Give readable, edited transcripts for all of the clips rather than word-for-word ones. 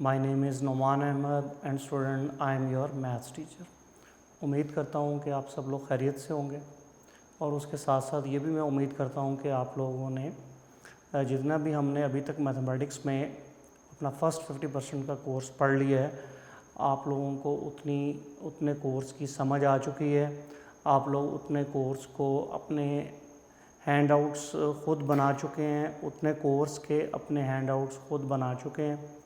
My name is Numan Ahmad and student I am your maths teacher. उम्मीद करता हूँ कि आप सब लोग खैरियत से होंगे और उसके साथ साथ ये भी मैं उम्मीद करता हूँ कि आप लोगों ने जितना भी हमने अभी तक मैथमेटिक्स में अपना फर्स्ट 50% का कोर्स पढ़ लिया है, आप लोगों को उतने कोर्स की समझ आ चुकी है। आप लोग उतने कोर्स को अपने हैंडआउट्स ख़ुद बना चुके हैं, उतने कोर्स के अपने हैंडआउट्स ख़ुद बना चुके हैं।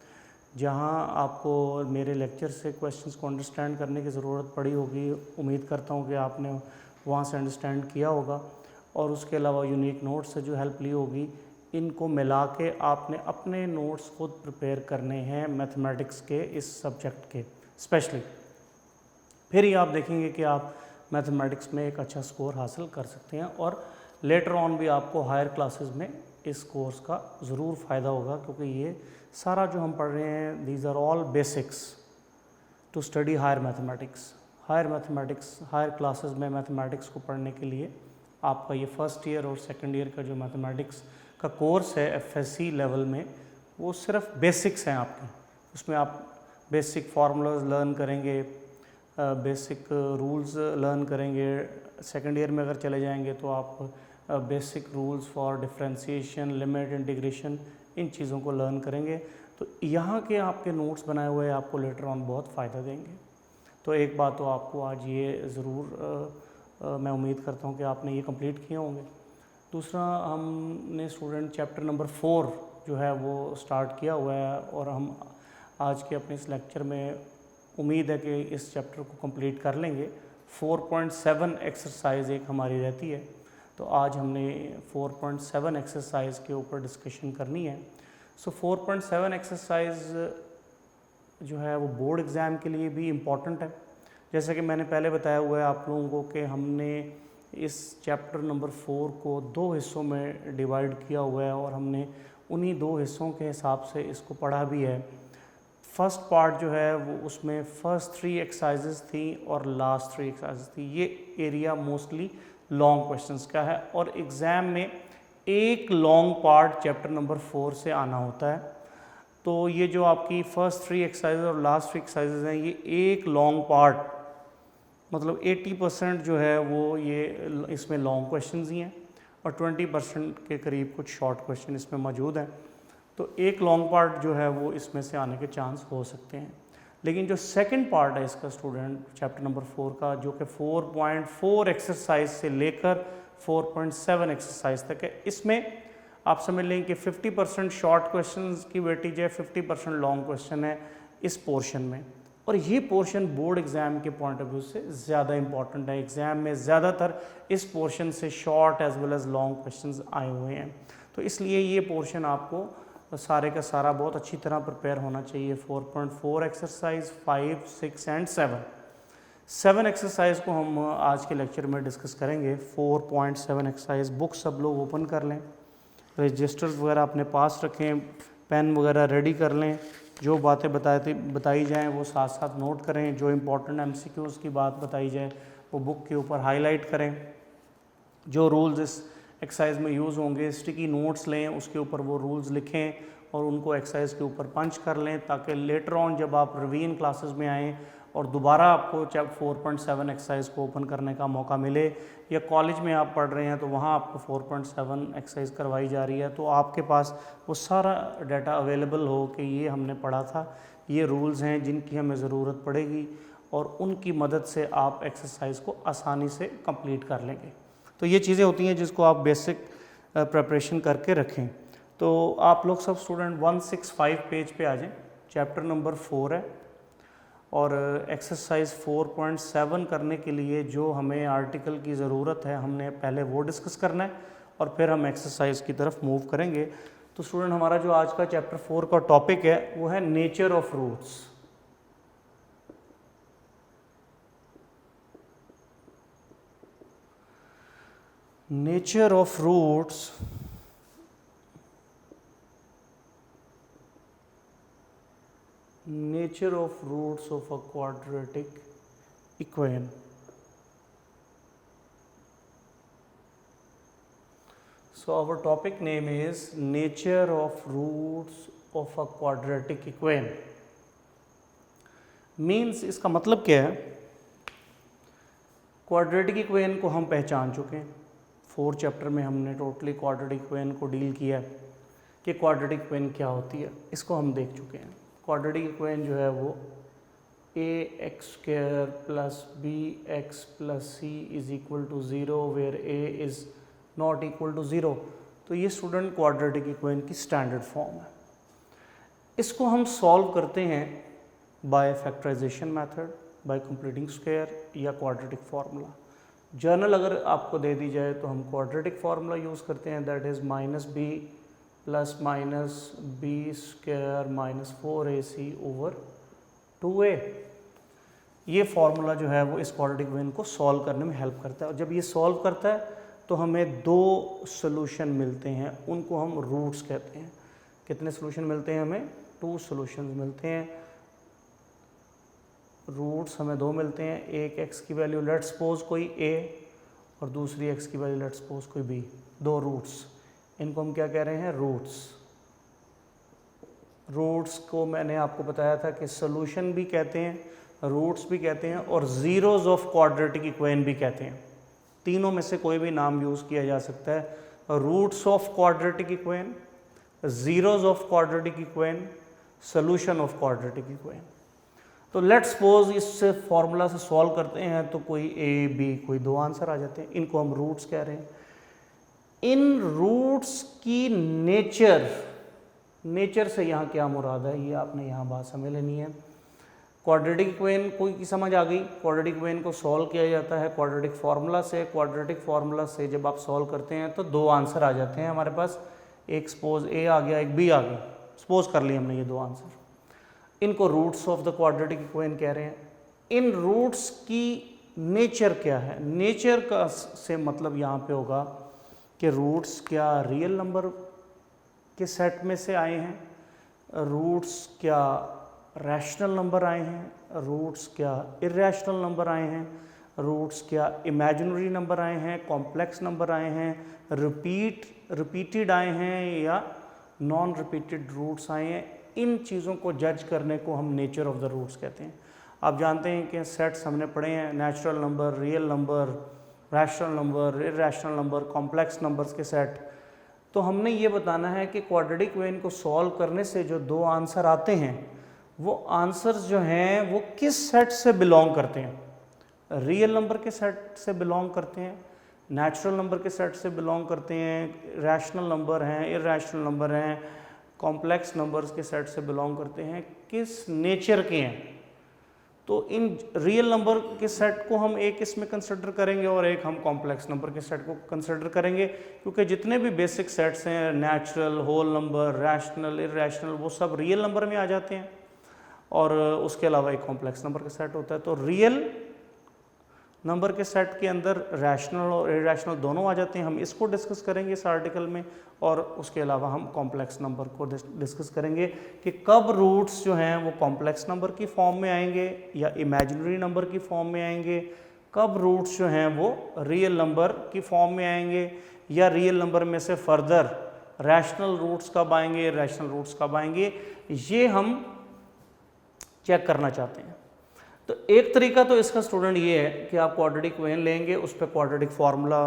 जहां आपको मेरे लेक्चर से क्वेश्चंस को अंडरस्टैंड करने की ज़रूरत पड़ी होगी, उम्मीद करता हूं कि आपने वहां से अंडरस्टैंड किया होगा। और उसके अलावा यूनिक नोट्स से जो हेल्प ली होगी, इनको मिला के आपने अपने नोट्स खुद प्रिपेयर करने हैं मैथमेटिक्स के इस सब्जेक्ट के स्पेशली। फिर ही आप देखेंगे कि आप मैथमेटिक्स में एक अच्छा स्कोर हासिल कर सकते हैं और लेटर ऑन भी आपको हायर क्लासेस में इस कोर्स का ज़रूर फ़ायदा होगा, क्योंकि ये सारा जो हम पढ़ रहे हैं these are all basics to study higher mathematics. Higher classes में मैथमेटिक्स को पढ़ने के लिए आपका ये फर्स्ट ईयर और सेकंड ईयर का जो मैथमेटिक्स का कोर्स है एफएससी लेवल में, वो सिर्फ बेसिक्स हैं आपके। उसमें आप बेसिक फार्मूलाज लर्न करेंगे, बेसिक रूल्स लर्न करेंगे। सेकंड ईयर में अगर चले जाएंगे तो आप basic rules for differentiation, limit, integration, इन चीज़ों को लर्न करेंगे। तो यहाँ के आपके नोट्स बनाए हुए आपको लेटर ऑन बहुत फ़ायदा देंगे। तो एक बात तो आपको आज ये ज़रूर मैं उम्मीद करता हूँ कि आपने ये कंप्लीट किए होंगे। दूसरा, हमने स्टूडेंट चैप्टर नंबर 4 जो है वो स्टार्ट किया हुआ है और हम आज के अपने इस लेक्चर में उम्मीद है कि इस चैप्टर को कंप्लीट कर लेंगे। 4.7 एक्सरसाइज एक हमारी रहती है, तो आज हमने 4.7 एक्सरसाइज के ऊपर डिस्कशन करनी है। सो 4.7 एक्सरसाइज जो है वो बोर्ड एग्ज़ाम के लिए भी इम्पॉर्टेंट है। जैसे कि मैंने पहले बताया हुआ है आप लोगों को कि हमने इस चैप्टर नंबर 4 को 2 हिस्सों में डिवाइड किया हुआ है और हमने उन्हीं 2 हिस्सों के हिसाब से इसको पढ़ा भी है। फर्स्ट पार्ट जो है वो उसमें फर्स्ट 3 एक्सरसाइजेस थी और लास्ट 3 एक्सरसाइजेस थी। ये एरिया मोस्टली लॉन्ग क्वेश्चंस का है और एग्ज़ाम में एक लॉन्ग पार्ट चैप्टर नंबर 4 से आना होता है। तो ये जो आपकी फर्स्ट 3 एक्सरसाइजेज और लास्ट 3 एक्सरसाइजेज हैं, ये एक लॉन्ग पार्ट, मतलब 80% जो है वो ये इसमें लॉन्ग क्वेश्चंस ही हैं और 20% के करीब कुछ शॉर्ट क्वेश्चन इसमें मौजूद हैं। तो एक लॉन्ग पार्ट जो है वो इसमें से आने के चांस हो सकते हैं। लेकिन जो सेकंड पार्ट है इसका स्टूडेंट चैप्टर नंबर 4 का, जो कि 4.4 एक्सरसाइज से लेकर 4.7 एक्सरसाइज तक है, इसमें आप समझ लें कि 50% शॉर्ट क्वेश्चंस की वेटेज है, 50% लॉन्ग क्वेश्चन है इस पोर्शन में। और ये पोर्शन बोर्ड एग्ज़ाम के पॉइंट ऑफ व्यू से ज़्यादा इंपॉर्टेंट है। एग्ज़ाम में ज़्यादातर इस पोर्शन से short as well as long questions आए हुए हैं, तो इसलिए ये पोर्शन आपको सारे का सारा बहुत अच्छी तरह प्रिपेयर होना चाहिए। 4.4 एक्सरसाइज, 5, 6 एंड 7 एक्सरसाइज को हम आज के लेक्चर में डिस्कस करेंगे। 4.7 एक्सरसाइज बुक सब लोग ओपन कर लें, रजिस्टर्स वगैरह अपने पास रखें, पेन वगैरह रेडी कर लें। जो बातें बताई जाएँ वो साथ साथ नोट करें। जो इम्पोर्टेंट MCQs की बात बताई जाए वो बुक के ऊपर हाईलाइट करें। जो रूल्स इस एक्सरसाइज में यूज़ होंगे, स्टिकी नोट्स लें, उसके ऊपर वो रूल्स लिखें और उनको एक्सरसाइज के ऊपर पंच कर लें, ताकि लेटर ऑन जब आप रिवीजन क्लासेस में आएँ और दोबारा आपको 4.7 एक्सरसाइज को ओपन करने का मौका मिले, या कॉलेज में आप पढ़ रहे हैं तो वहाँ आपको 4.7 एक्सरसाइज करवाई जा रही है, तो आपके पास वो सारा डाटा अवेलेबल हो कि ये हमने पढ़ा था, ये रूल्स हैं जिनकी हमें ज़रूरत पड़ेगी और उनकी मदद से आप एक्सरसाइज को आसानी से कंप्लीट कर लेंगे। तो ये चीज़ें होती हैं जिसको आप बेसिक प्रिपरेशन करके रखें। तो आप लोग सब स्टूडेंट 165 पेज पे आ जाएं। चैप्टर नंबर 4 है और एक्सरसाइज 4.7 करने के लिए जो हमें आर्टिकल की ज़रूरत है, हमने पहले वो डिस्कस करना है और फिर हम एक्सरसाइज की तरफ मूव करेंगे। तो स्टूडेंट, हमारा जो आज का चैप्टर 4 का टॉपिक है वो है nature of roots. Nature of roots of a quadratic equation. So our topic name is nature of roots of a quadratic equation. Means इसका मतलब क्या है, क्वाड्रेटिक इक्वेशन को हम पहचान चुके हैं। 4 चैप्टर में हमने टोटली क्वाड्रेटिक इक्वेशन को डील किया है कि क्वाड्रेटिक इक्वेशन क्या होती है, इसको हम देख चुके हैं। क्वाड्रेटिक इक्वेशन जो है वो ax² + bx + c = 0 where a is not equal to 0। तो ये स्टूडेंट क्वाड्रेटिक इक्वेशन की स्टैंडर्ड फॉर्म है। इसको हम सॉल्व करते हैं by factorisation method, by completing square या क्वाड्रेटिक फार्मूला। जर्नल अगर आपको दे दी जाए तो हम क्वाड्रेटिक फार्मूला यूज़ करते हैं, that is -b + -b² - 4ac / 2a। ये फार्मूला जो है वो इस क्वाड्रेटिक इक्वेशन को सॉल्व करने में हेल्प करता है। और जब ये सॉल्व करता है तो हमें 2 सोल्यूशन मिलते हैं, उनको हम रूट्स कहते हैं। कितने सोल्यूशन मिलते हैं हमें? 2 सोल्यूशन मिलते हैं। रूट्स हमें 2 मिलते हैं, एक x की वैल्यू लेट्स सपोज कोई a और दूसरी x की वैल्यू लेट्स सपोज कोई b। 2 रूट्स, इनको हम क्या कह रहे हैं? रूट्स। रूट्स को मैंने आपको बताया था कि सोल्यूशन भी कहते हैं, रूट्स भी कहते हैं और ज़ीरोज़ ऑफ क्वाड्रेटिक इक्वेशन भी कहते हैं। तीनों में से कोई भी नाम यूज़ किया जा सकता है। Roots of quadratic equation, zeros of quadratic equation, solution of quadratic equation. तो लेट्स सपोज इस फॉर्मूला से सॉल्व करते हैं तो कोई a b कोई 2 आंसर आ जाते हैं, इनको हम रूट्स कह रहे हैं। इन रूट्स की नेचर से यहाँ क्या मुराद है, ये आपने यहाँ बात समझ लेनी है। क्वाड्रेटिक इक्वेशन कोई की समझ आ गई? क्वाड्रेटिक इक्वेशन को सॉल्व किया जाता है क्वाड्रेटिक फार्मूला से। क्वाड्रेटिक फार्मूला से जब आप सॉल्व करते हैं तो 2 आंसर आ जाते हैं हमारे पास, एक सपोज a आ गया, एक b आ गया। सपोज कर लिए हमने ये 2 आंसर, इनको roots of the quadratic equation कह रहे हैं। इन रूट्स की नेचर क्या है? नेचर का से मतलब यहाँ पे होगा कि रूट्स क्या रियल नंबर के सेट में से आए हैं, रूट्स क्या रैशनल नंबर आए हैं, रूट्स क्या इर्रेशनल नंबर आए हैं, रूट्स क्या इमेजिनरी नंबर आए हैं, कॉम्प्लेक्स नंबर आए हैं, रिपीटेड आए हैं या नॉन रिपीटेड रूट्स आए हैं। इन चीज़ों को जज करने को हम नेचर ऑफ द रूट्स कहते हैं। आप जानते हैं कि सेट्स हमने पढ़े हैं, natural number, real number, rational number, irrational number, complex numbers के सेट। तो हमने ये बताना है कि क्वाड्रेटिक इक्वेशन को सॉल्व करने से जो 2 आंसर आते हैं वो आंसर्स जो हैं वो किस सेट से बिलोंग करते हैं? रियल नंबर के सेट से बिलोंग करते हैं, नेचुरल नंबर के सेट से बिलोंग करते हैं, रैशनल नंबर हैं, इर्रेशनल नंबर हैं, कॉम्प्लेक्स नंबर्स के सेट से बिलोंग करते हैं, किस नेचर के हैं? तो इन रियल नंबर के सेट को हम एक इसमें कंसिडर करेंगे और एक हम कॉम्प्लेक्स नंबर के सेट को कंसिडर करेंगे, क्योंकि जितने भी बेसिक सेट्स हैं, natural, whole number, rational, irrational, वो सब रियल नंबर में आ जाते हैं और उसके अलावा एक कॉम्प्लेक्स नंबर का सेट होता है। तो रियल नंबर के सेट के अंदर रैशनल और इर्रेशनल दोनों आ जाते हैं। हम इसको डिस्कस करेंगे इस आर्टिकल में और उसके अलावा हम कॉम्प्लेक्स नंबर को डिस्कस करेंगे कि कब रूट्स जो हैं वो कॉम्प्लेक्स नंबर की फॉर्म में आएंगे या इमेजिनरी नंबर की फॉर्म में आएंगे, कब रूट्स जो हैं वो रियल नंबर की फॉर्म में आएंगे या रियल नंबर में से फर्दर रैशनल रूट्स कब आएंगे, इर्रेशनल रूट्स कब आएंगे, ये हम चेक करना चाहते हैं। तो एक तरीका तो इसका स्टूडेंट ये है कि आप क्वाड्रेटिक इक्वेशन लेंगे, उस पर क्वाड्रेटिक फार्मूला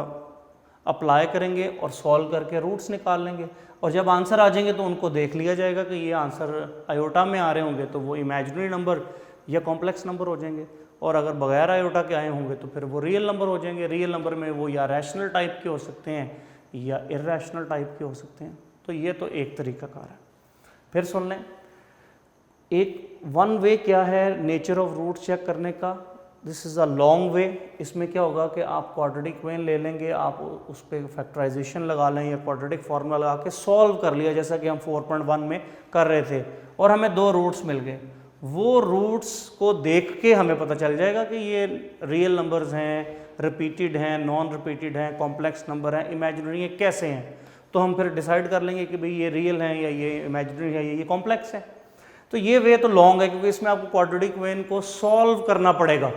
अप्लाई करेंगे और सॉल्व करके रूट्स निकाल लेंगे और जब आंसर आ जाएंगे तो उनको देख लिया जाएगा कि ये आंसर आयोटा में आ रहे होंगे तो वो इमेजिनरी नंबर या कॉम्प्लेक्स नंबर हो जाएंगे, और अगर बगैर आयोटा के आए होंगे तो फिर वो रियल नंबर हो जाएंगे। रियल नंबर में वो या रैशनल टाइप के हो सकते हैं या इर्रेशनल टाइप के हो सकते हैं। तो ये तो एक तरीकाकार है। फिर सुन लें, एक वन वे क्या है नेचर ऑफ रूट चेक करने का, this is a long way. इसमें क्या होगा कि आप क्वाड्रेटिक इक्वेशन ले लेंगे, आप उस पर फैक्टराइजेशन लगा लें या क्वाड्रेटिक फार्मूला लगा के सॉल्व कर लिया, जैसा कि हम 4.1 में कर रहे थे, और हमें 2 रूट्स मिल गए। वो रूट्स को देख के हमें पता चल जाएगा कि ये रियल नंबर्स हैं, रिपीटेड हैं, नॉन रिपीटेड हैं, कॉम्प्लेक्स नंबर हैं, इमेजिनरी हैं, कैसे हैं। तो हम फिर डिसाइड कर लेंगे कि भाई ये रियल हैं या ये इमेजिनरी है या ये कॉम्प्लेक्स है। तो ये वे तो लॉन्ग है क्योंकि इसमें आपको क्वाड्रेटिक इक्वेशन को सॉल्व करना पड़ेगा,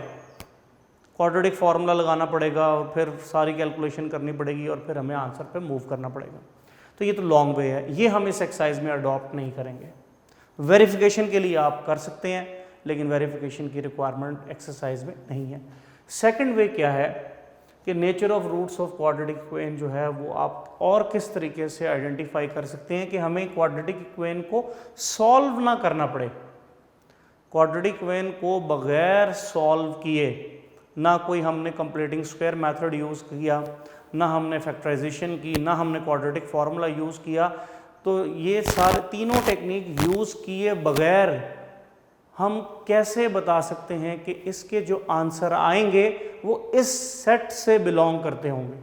क्वाड्रेटिक फार्मूला लगाना पड़ेगा और फिर सारी कैलकुलेशन करनी पड़ेगी और फिर हमें आंसर पे मूव करना पड़ेगा। तो ये तो लॉन्ग वे है, ये हम इस एक्सरसाइज में अडॉप्ट नहीं करेंगे। वेरिफिकेशन के लिए आप कर सकते हैं, लेकिन वेरिफिकेशन की रिक्वायरमेंट एक्सरसाइज में नहीं है। सेकंड वे क्या है कि nature of roots of quadratic equation जो है वो आप और किस तरीके से आइडेंटिफाई कर सकते हैं कि हमें क्वाड्रेटिक इक्वेशन को सॉल्व ना करना पड़े। क्वाड्रेटिक इक्वेशन को बगैर सॉल्व किए, ना कोई हमने कंप्लीटिंग स्क्वायर मेथड यूज़ किया, ना हमने फैक्टराइजेशन की, ना हमने क्वाड्रेटिक फार्मूला यूज़ किया, तो ये सारे तीनों टेक्निक यूज़ किए बगैर हम कैसे बता सकते हैं कि इसके जो आंसर आएंगे वो इस सेट से बिलोंग करते होंगे,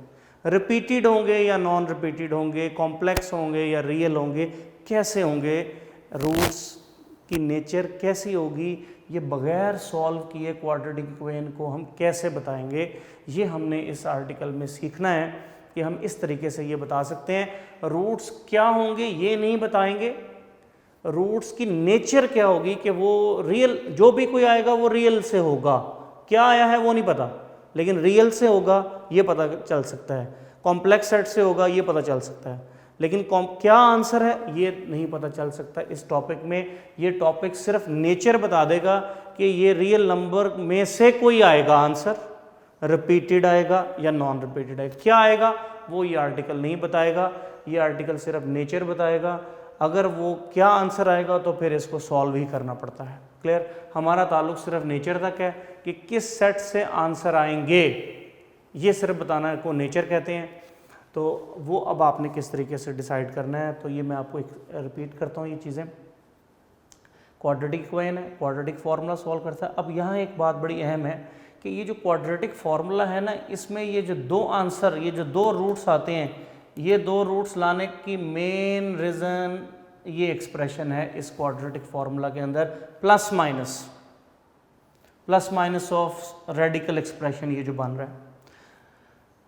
रिपीटेड होंगे या नॉन रिपीटेड होंगे, कॉम्प्लेक्स होंगे या रियल होंगे, कैसे होंगे, रूट्स की नेचर कैसी होगी, ये बगैर सॉल्व किए क्वाड्रेटिक इक्वेशन को हम कैसे बताएंगे। ये हमने इस आर्टिकल में सीखना है कि हम इस तरीके से ये बता सकते हैं। रूट्स क्या होंगे ये नहीं बताएंगे, रूट्स की नेचर क्या होगी कि वो रियल, जो भी कोई आएगा वो रियल से होगा, क्या आया है वो नहीं पता, लेकिन रियल से होगा ये पता चल सकता है, कॉम्प्लेक्स सेट से होगा ये पता चल सकता है, लेकिन क्या आंसर है ये नहीं पता चल सकता इस टॉपिक में। ये टॉपिक सिर्फ नेचर बता देगा कि ये रियल नंबर में से कोई आएगा आंसर, रिपीटेड आएगा या नॉन रिपीटेड आएगा, क्या आएगा वो ये आर्टिकल नहीं बताएगा। ये आर्टिकल सिर्फ नेचर बताएगा। अगर वो क्या आंसर आएगा तो फिर इसको सॉल्व ही करना पड़ता है। क्लियर? हमारा ताल्लुक सिर्फ नेचर तक है कि किस सेट से आंसर आएंगे, ये सिर्फ बताना को नेचर कहते हैं। तो वो अब आपने किस तरीके से डिसाइड करना है, तो ये मैं आपको एक रिपीट करता हूँ ये चीज़ें। क्वाड्रेटिक इक्वेशन है, क्वाड्रेटिक फार्मूला सॉल्व करता है। अब यहाँ एक बात बड़ी अहम है कि ये जो क्वाड्रेटिक फार्मूला है ना, इसमें ये जो दो आंसर, ये जो दो रूट्स आते हैं, ये दो रूट्स लाने की मेन रीज़न ये एक्सप्रेशन है इस क्वाड्रेटिक फार्मूला के अंदर, plus minus of radical expression ये जो बन रहा है।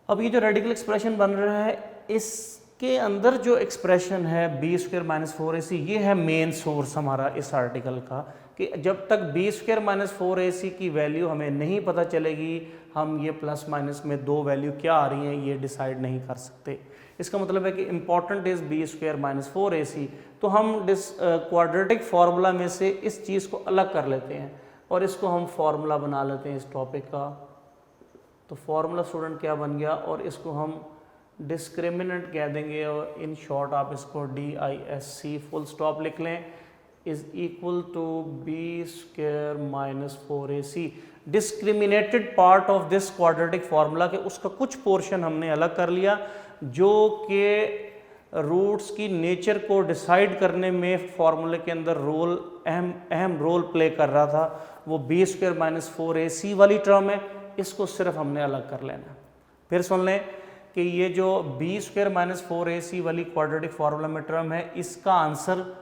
अब ये जो रेडिकल एक्सप्रेशन बन रहा है इसके अंदर जो एक्सप्रेशन है बी स्क्वायर माइनस 4ac, ये है मेन सोर्स हमारा इस आर्टिकल का, कि जब तक बी स्क्वायर माइनस 4ac की वैल्यू हमें नहीं पता चलेगी हम ये प्लस माइनस में दो वैल्यू क्या आ रही हैं ये डिसाइड नहीं कर सकते। इसका मतलब है कि important is b square minus 4ac। तो हम क्वाड्रेटिक फार्मूला में से इस चीज़ को अलग कर लेते हैं और इसको हम फार्मूला बना लेते हैं इस टॉपिक का। तो फार्मूला स्टूडेंट क्या बन गया, और इसको हम डिस्क्रिमिनेंट कह देंगे, और इन शॉर्ट आप इसको DISC फुल स्टॉप लिख लें, is equal to b square minus 4ac। Discriminated part of this quadratic formula के उसका कुछ पोर्शन हमने अलग कर लिया जो कि रूट्स की नेचर को डिसाइड करने में फार्मूले के अंदर अहम रोल प्ले कर रहा था। वो बी स्क्वायर माइनस 4ac वाली टर्म है, इसको सिर्फ हमने अलग कर लेना। फिर सुन लें कि ये जो बी स्क्वायर माइनस 4ac वाली क्वाड्रेटिक फार्मूला में टर्म है, इसका आंसर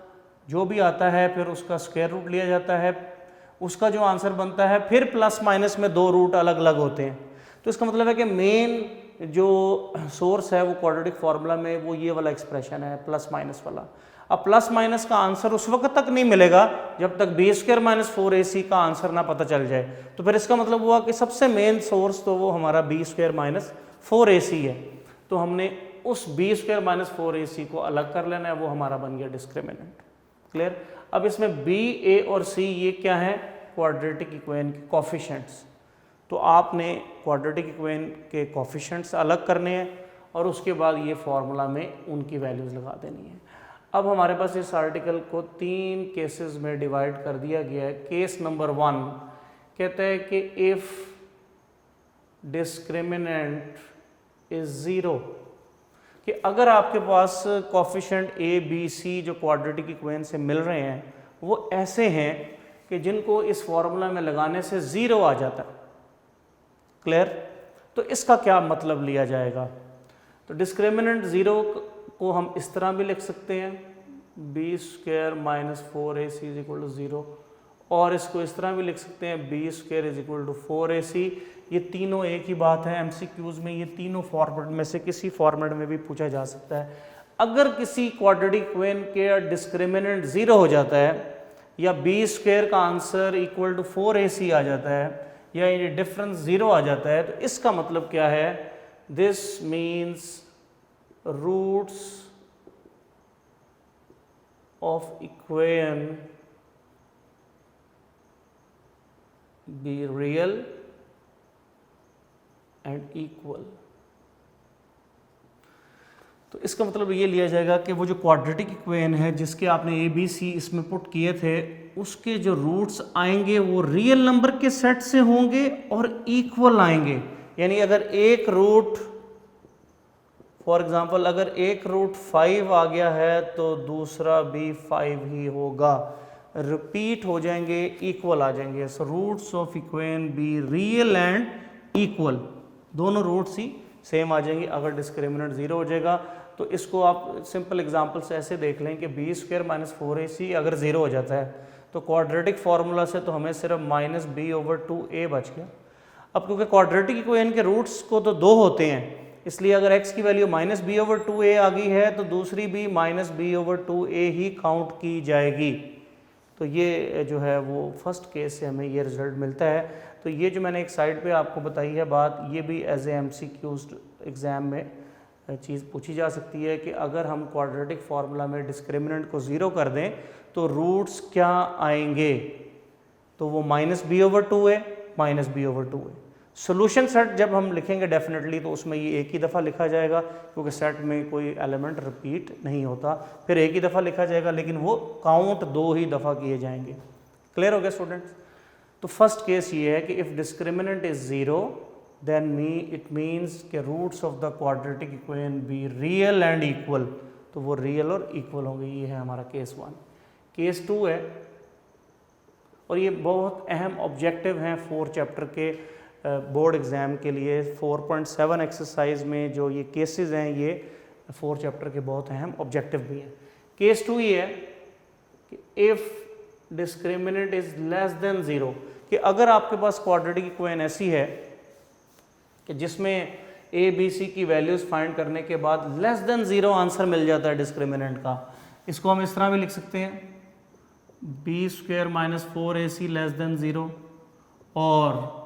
जो भी आता है फिर उसका स्क्वायर रूट लिया जाता है, उसका जो आंसर बनता है फिर प्लस माइनस में दो रूट अलग अलग होते हैं। तो इसका मतलब है कि मेन जो सोर्स है वो क्वाड्रेटिक फार्मूला में वो ये वाला एक्सप्रेशन है प्लस माइनस वाला। अब प्लस माइनस का आंसर उस वक्त तक नहीं मिलेगा जब तक बी स्क्वायर माइनस 4ac का आंसर ना पता चल जाए। तो फिर इसका मतलब हुआ कि सबसे मेन सोर्स तो वो हमारा बी स्क्वायर माइनस 4ac है। तो हमने उस बी स्क्वायर माइनस 4ac को अलग कर लेना है, वो हमारा बन गया डिस्क्रिमिनेंट। क्लियर? अब इसमें b, a और c ये क्या है, क्वाड्रेटिक इक्वेशन के कोफिशिएंट्स। तो आपने क्वाड्रेटिक इक्वेशन के कोफिशिएंट्स अलग करने हैं और उसके बाद ये फार्मूला में उनकी वैल्यूज़ लगा देनी है। अब हमारे पास इस आर्टिकल को 3 केसेस में डिवाइड कर दिया गया है। केस नंबर 1 कहता है कि इफ़ डिस्क्रिमिनेंट इज 0, कि अगर आपके पास कोफिशिएंट a, b, c जो क्वाड्रेटिक इक्वेशन से मिल रहे हैं वो ऐसे हैं कि जिनको इस फार्मूला में लगाने से 0 आ जाता है। क्लियर? तो इसका क्या मतलब लिया जाएगा? तो डिस्क्रिमिनेंट 0 को हम इस तरह भी लिख सकते हैं, b square minus 4ac is equal to 0, और इसको इस तरह भी लिख सकते हैं b square is equal to 4ac। ये तीनों एक ही बात है, MCQs में ये तीनों फॉर्मेट में से किसी फॉर्मेट में भी पूछा जा सकता है। अगर किसी क्वाड्रेटिक इक्वेशन के डिस्क्रिमिनेंट 0 हो जाता है या बी स्क्वायर का आंसर इक्वल टू 4ac आ जाता है या ये डिफरेंस 0 आ जाता है, तो इसका मतलब क्या है? This means roots of equation be real and equal. तो इसका मतलब ये लिया जाएगा कि वो जो क्वाड्रेटिक इक्वेशन है जिसके आपने ए बी सी इसमें पुट किए थे, उसके जो रूट्स आएंगे वो रियल नंबर के सेट से होंगे और इक्वल आएंगे। यानी अगर एक रूट, फॉर एग्जांपल अगर एक रूट 5 आ गया है तो दूसरा भी 5 ही होगा, रिपीट हो जाएंगे, इक्वल आ जाएंगे। So roots of equation be real and equal, दोनों रूट्स ही सेम आ जाएंगे अगर डिस्क्रिमिनेंट 0 हो जाएगा। तो इसको आप सिंपल एग्जांपल से ऐसे देख लें कि बी स्क्वायर माइनस 4ac अगर 0 हो जाता है तो क्वाड्रेटिक फार्मूला से तो हमें सिर्फ माइनस बी ओवर 2a बच गया। अब क्योंकि क्वाड्रेटिक इक्वेशन के रूट्स को तो 2 होते हैं, इसलिए अगर x की value minus b over 2a आ गई है तो दूसरी भी माइनस बी ओवर 2a ही काउंट की जाएगी। तो ये जो है वो फर्स्ट केस से हमें ये रिजल्ट मिलता है। तो ये जो मैंने एक साइड पे आपको बताई है बात, ये भी एज ए MCQ एग्ज़ाम में चीज़ पूछी जा सकती है कि अगर हम क्वाड्रेटिक फार्मूला में डिस्क्रिमिनेंट को 0 कर दें तो रूट्स क्या आएंगे, तो वो minus b over 2a minus b over 2a। Solution set जब हम लिखेंगे डेफिनेटली तो उसमें ये एक ही दफ़ा लिखा जाएगा क्योंकि सेट में कोई एलिमेंट रिपीट नहीं होता, फिर एक ही दफ़ा लिखा जाएगा लेकिन वो काउंट 2 ही दफ़ा किए जाएंगे। क्लियर हो गया स्टूडेंट्स? तो फर्स्ट केस ये है कि if discriminant is 0 then it means के roots of the quadratic equation be real and equal, तो वो रियल और इक्वल होंगे। ये है हमारा केस 1। केस 2 है, और ये बहुत अहम ऑब्जेक्टिव हैं 4 चैप्टर के बोर्ड एग्ज़ाम के लिए। 4.7 एक्सरसाइज में जो ये केसेस हैं ये 4 चैप्टर के बहुत अहम ऑब्जेक्टिव भी हैं। केस 2 ये है कि if discriminant is less than 0, कि अगर आपके पास क्वाड्रेटिक इक्वेशन ऐसी है कि जिसमें ए बी सी की वैल्यूज़ फाइंड करने के बाद लेस देन 0 आंसर मिल जाता है डिस्क्रिमिनेंट का, इसको हम इस तरह भी लिख सकते हैं b square minus 4ac less than 0 और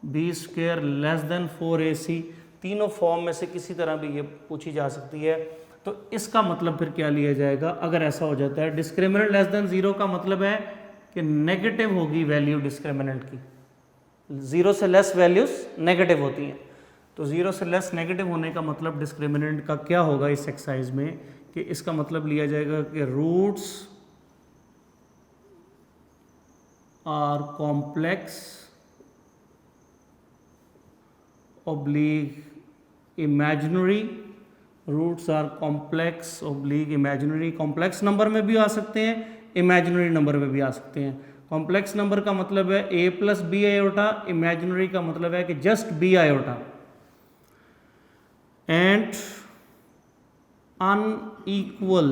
B square less than 4ac, तीनों फॉर्म में से किसी तरह भी ये पूछी जा सकती है। तो इसका मतलब फिर क्या लिया जाएगा अगर ऐसा हो जाता है? डिस्क्रिमिनेंट लेस देन 0 का मतलब है कि नेगेटिव होगी वैल्यू डिस्क्रिमिनेंट की, 0 से लेस वैल्यूज नेगेटिव होती हैं। तो 0 से लेस नेगेटिव होने का मतलब डिस्क्रिमिनेंट का क्या होगा इस एक्सरसाइज में, कि इसका मतलब लिया जाएगा कि roots are complex oblique imaginary, roots are complex oblique imaginary. Complex number में भी आ सकते हैं, इमेजिनरी नंबर में भी आ सकते हैं। कॉम्प्लेक्स नंबर का मतलब है a plus b iota, imaginary का मतलब है कि just b iota. And unequal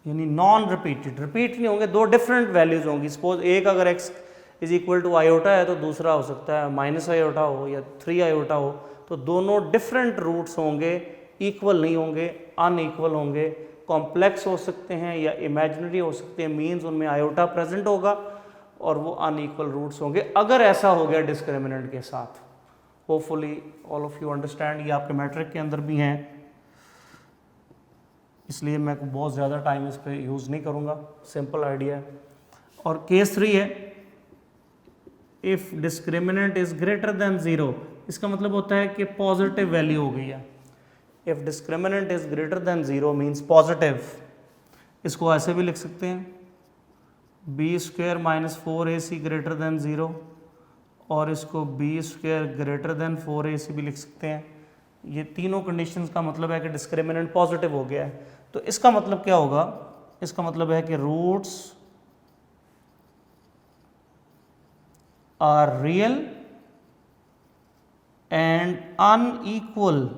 यानी नॉन रिपीटेड, रिपीट नहीं होंगे, 2 डिफरेंट वैल्यूज होंगी। सपोज एक अगर x is equal to iota है तो दूसरा हो सकता है माइनस आयोटा हो या 3 आयोटा हो, तो दोनों डिफरेंट रूट्स होंगे, इक्वल नहीं होंगे, अनइक्वल होंगे। कॉम्प्लेक्स हो सकते हैं या इमेजिनरी हो सकते हैं, मीन्स उनमें आयोटा प्रेजेंट होगा और वो अनइक्वल रूट्स होंगे अगर ऐसा हो गया डिस्क्रिमिनेंट के साथ। Hopefully all of you understand. ये आपके मैट्रिक के अंदर भी हैं, इसलिए मैं बहुत ज़्यादा टाइम इस पर यूज़ नहीं करूँगा, सिंपल आइडिया है। और केस 3 है if discriminant is greater than 0, इसका मतलब होता है कि पॉजिटिव वैल्यू हो गई है। If discriminant is greater than 0 means positive. इसको ऐसे भी लिख सकते हैं b square minus 4ac greater than 0, और इसको B square greater than 4ac भी लिख सकते हैं। ये तीनों कंडीशंस का मतलब है कि डिस्क्रिमिनेंट पॉजिटिव हो गया है। तो इसका मतलब क्या होगा? इसका मतलब है कि roots are real and unequal,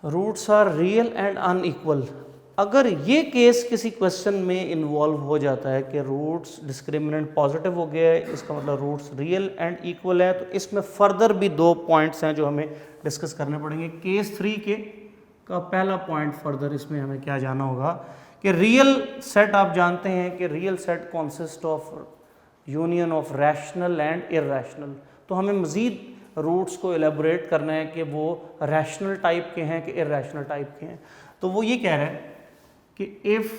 roots are real and unequal. अगर ये केस किसी क्वेश्चन में इन्वॉल्व हो जाता है कि रूट्स डिस्क्रिमिनेंट पॉजिटिव हो गया है, इसका मतलब रूट्स रियल एंड इक्वल है, तो इसमें फर्दर भी 2 पॉइंट्स हैं जो हमें डिस्कस करने पड़ेंगे। केस 3 का पहला पॉइंट फर्दर इसमें हमें क्या जाना होगा कि रियल सेट, आप जानते हैं कि real set consist of union of rational and irrational. तो हमें मज़ीद रूट्स को एलेबोरेट करना है कि वो रैशनल टाइप के हैं कि इरैशनल टाइप के हैं। तो वो ये कह रहा है कि if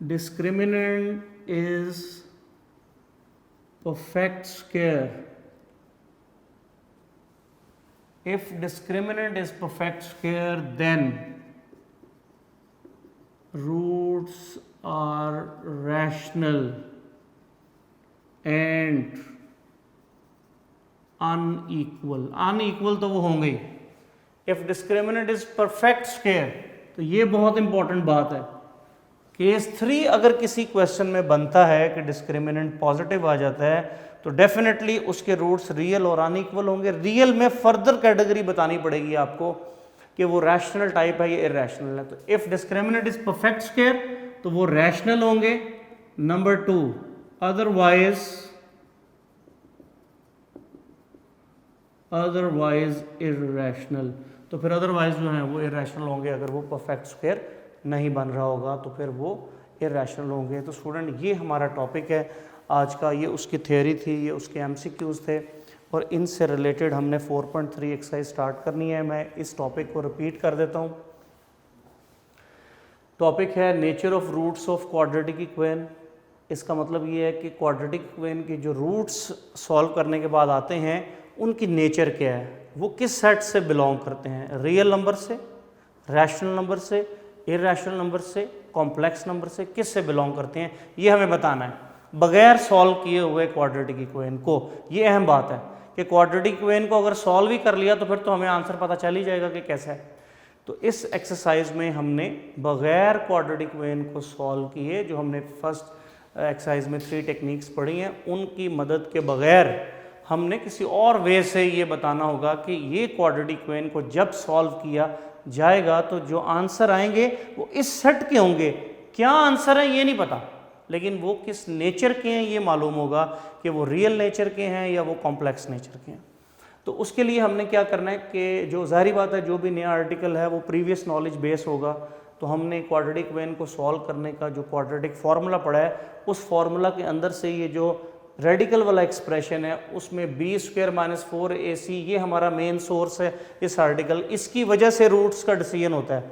discriminant is perfect square. If discriminant is perfect square, then roots are rational and unequal. Unequal तो वो होंगे ही. If discriminant is perfect square, तो ये बहुत इंपॉर्टेंट बात है. केस 3 अगर किसी क्वेश्चन में बनता है कि डिस्क्रिमिनेंट पॉजिटिव आ जाता है तो डेफिनेटली उसके रूट्स रियल और अनइक्वल होंगे. रियल में फर्दर कैटेगरी बतानी पड़ेगी आपको कि वो रैशनल टाइप है या इरैशनल है. तो if discriminant is perfect square तो वो रैशनल होंगे. Number 2, otherwise irrational. तो फिर अदरवाइज जो है वो इरैशनल होंगे. अगर वो परफेक्ट स्क्वायर नहीं बन रहा होगा तो फिर वो इरैशनल होंगे. तो स्टूडेंट ये हमारा टॉपिक है आज का. ये उसकी थ्योरी थी, ये उसके एमसीक्यूज थे और इनसे रिलेटेड हमने 4.3 एक्सरसाइज स्टार्ट करनी है. मैं इस टॉपिक को रिपीट कर देता हूँ. टॉपिक है nature of roots of quadratic equation. इसका मतलब ये है कि क्वाड्रेटिक इक्वेशन के जो रूट्स सॉल्व करने के बाद आते हैं उनकी नेचर क्या है, वो किस सेट से बिलोंग करते हैं, रियल नंबर से, रैशनल नंबर से, इरैशनल नंबर से, कॉम्प्लेक्स नंबर से, किस से बिलोंग करते हैं, ये हमें बताना है बगैर सॉल्व किए हुए क्वाड्रेटिक इक्वेशन को. ये अहम बात है कि क्वाड्रेटिक इक्वेशन को अगर सॉल्व ही कर लिया तो फिर तो हमें आंसर पता चल ही जाएगा कि कैसा है. तो इस एक्सरसाइज में हमने बगैर क्वाड्रेटिक इक्वेशन को सॉल्व किए, जो हमने फर्स्ट एक्सरसाइज में 3 टेक्निक्स पढ़ी हैं, उनकी मदद के बगैर हमने किसी और वे से ये बताना होगा कि ये क्वाड्रेटिक इक्वेशन को जब सॉल्व किया जाएगा तो जो आंसर आएंगे वो इस सेट के होंगे. क्या आंसर है ये नहीं पता, लेकिन वो किस नेचर के हैं ये मालूम होगा कि वो रियल नेचर के हैं या वो कॉम्प्लेक्स नेचर के हैं. तो उसके लिए हमने क्या करना है कि जो ज़ाहिर बात है जो भी नया आर्टिकल है वो प्रीवियस नॉलेज बेस होगा. तो हमने क्वाड्रेटिक इक्वेशन को सॉल्व करने का जो क्वाड्रेटिक फार्मूला पढ़ा है उस फार्मूला के अंदर से ये जो रेडिकल वाला एक्सप्रेशन है उसमें b² - 4ac ये हमारा मेन सोर्स है इस आर्टिकल. इसकी वजह से रूट्स का डिसीजन होता है.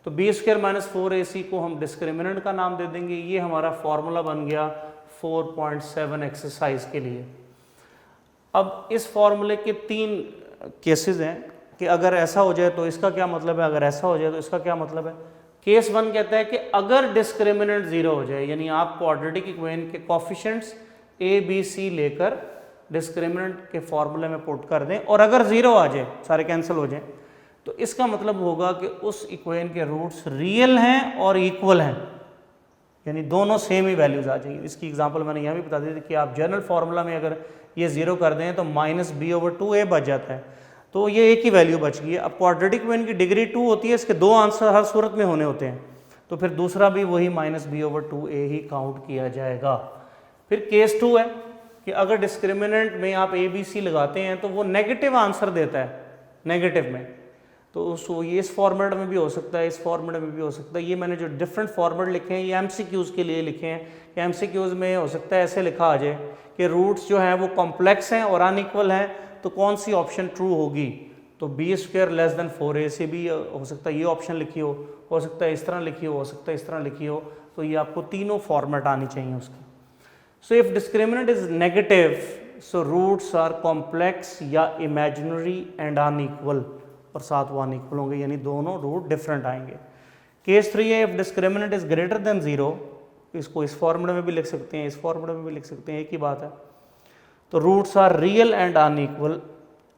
तो b² - 4ac को हम डिस्क्रिमिनेंट का नाम दे देंगे. ये हमारा फार्मूला बन गया 4.7 एक्सरसाइज के लिए. अब इस फार्मूले के 3 केसेस हैं कि अगर ऐसा हो जाए तो इसका क्या मतलब है, अगर ऐसा हो जाए तो इसका क्या मतलब है. केस 1 कहता है कि अगर डिस्क्रिमिनेंट 0 हो जाए, यानी आप क्वाड्रेटिक इक्वेशन के कोफिशिएंट्स a b c लेकर डिस्क्रिमिनेंट के फॉर्मूले में पुट कर दें और अगर 0 आ जाए, सारे कैंसिल हो जाए, तो इसका मतलब होगा कि उस इक्वेशन के रूट्स रियल हैं और इक्वल हैं, यानी दोनों सेम ही वैल्यूज आ जाएंगी. इसकी एग्जांपल मैंने यहाँ भी बता दी थी कि आप जनरल फार्मूला में अगर ये 0 कर दें तो -b/2a बच जाता है, तो ये एक ही वैल्यू बच गई है. अब क्वाड्रेटिक इक्वेशन की डिग्री 2 होती है, इसके 2 आंसर हर सूरत में होने होते हैं, तो फिर दूसरा भी वही -b/2a ही काउंट किया जाएगा. फिर केस 2 है कि अगर डिस्क्रिमिनेंट में आप a b c लगाते हैं तो वो नेगेटिव आंसर देता है नेगेटिव में. तो ये इस फॉर्मेट में भी हो सकता है, इस फॉर्मेट में भी हो सकता है. ये मैंने जो डिफरेंट फॉर्मेट लिखे हैं ये एमसीक्यूज के लिए लिखे हैं कि एमसीक्यूज में हो सकता है ऐसे लिखा आ जाए कि रूट्स जो हैं वो कॉम्प्लेक्स हैं और अनइक्वल हैं, तो कौन सी ऑप्शन ट्रू होगी. तो b² < 4ac भी हो सकता है ये ऑप्शन लिखी हो सकता है इस तरह लिखी हो सकता है इस तरह लिखी हो. तो ये आपको तीनों फॉर्मेट आनी चाहिए उसकी. So if discriminant is negative, so roots are complex या imaginary and unequal, और साथ वो unequal होंगे, यानी दोनों रूट डिफरेंट आएंगे. केस 3 है if discriminant is greater than 0, इसको इस फॉर्मूले में भी लिख सकते हैं, इस फॉर्मूले में भी लिख सकते हैं, एक ही बात है. तो roots are real and unequal.